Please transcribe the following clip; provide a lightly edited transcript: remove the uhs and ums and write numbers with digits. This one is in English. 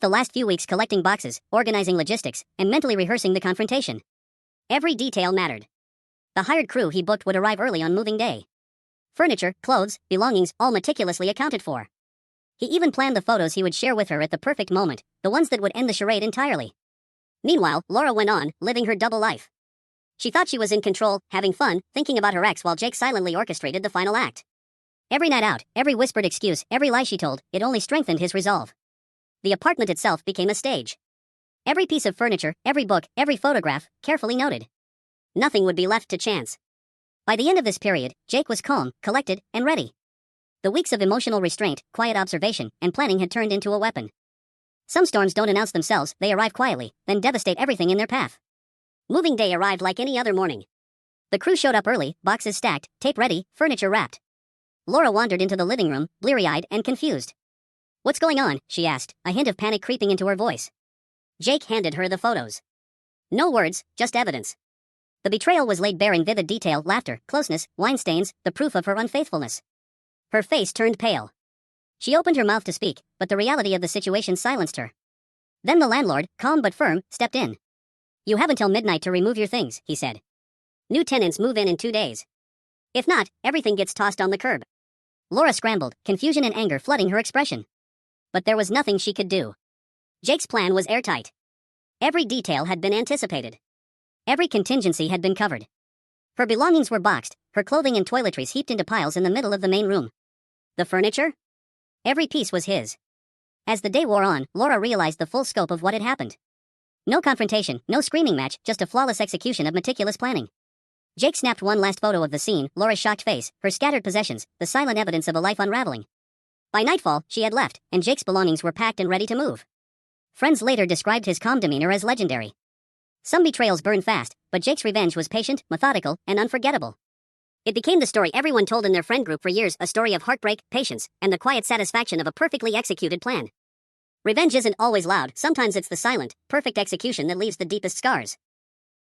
the last few weeks collecting boxes, organizing logistics, and mentally rehearsing the confrontation. Every detail mattered. The hired crew he booked would arrive early on moving day. Furniture, clothes, belongings, all meticulously accounted for. He even planned the photos he would share with her at the perfect moment, the ones that would end the charade entirely. Meanwhile, Laura went on, living her double life. She thought she was in control, having fun, thinking about her ex while Jake silently orchestrated the final act. Every night out, every whispered excuse, every lie she told, it only strengthened his resolve. The apartment itself became a stage. Every piece of furniture, every book, every photograph, carefully noted. Nothing would be left to chance. By the end of this period, Jake was calm, collected, and ready. The weeks of emotional restraint, quiet observation, and planning had turned into a weapon. Some storms don't announce themselves, they arrive quietly, then devastate everything in their path. Moving day arrived like any other morning. The crew showed up early, boxes stacked, tape ready, furniture wrapped. Laura wandered into the living room, bleary-eyed and confused. "What's going on?" she asked, a hint of panic creeping into her voice. Jake handed her the photos. No words, just evidence. The betrayal was laid bare in vivid detail, laughter, closeness, wine stains, the proof of her unfaithfulness. Her face turned pale. She opened her mouth to speak, but the reality of the situation silenced her. Then the landlord, calm but firm, stepped in. "You have until midnight to remove your things," he said. "New tenants move in 2 days. If not, everything gets tossed on the curb." Laura scrambled, confusion and anger flooding her expression. But there was nothing she could do. Jake's plan was airtight. Every detail had been anticipated. Every contingency had been covered. Her belongings were boxed, her clothing and toiletries heaped into piles in the middle of the main room. The furniture? Every piece was his. As the day wore on, Laura realized the full scope of what had happened. No confrontation, no screaming match, just a flawless execution of meticulous planning. Jake snapped one last photo of the scene, Laura's shocked face, her scattered possessions, the silent evidence of a life unraveling. By nightfall, she had left, and Jake's belongings were packed and ready to move. Friends later described his calm demeanor as legendary. Some betrayals burn fast, but Jake's revenge was patient, methodical, and unforgettable. It became the story everyone told in their friend group for years, a story of heartbreak, patience, and the quiet satisfaction of a perfectly executed plan. Revenge isn't always loud, sometimes it's the silent, perfect execution that leaves the deepest scars.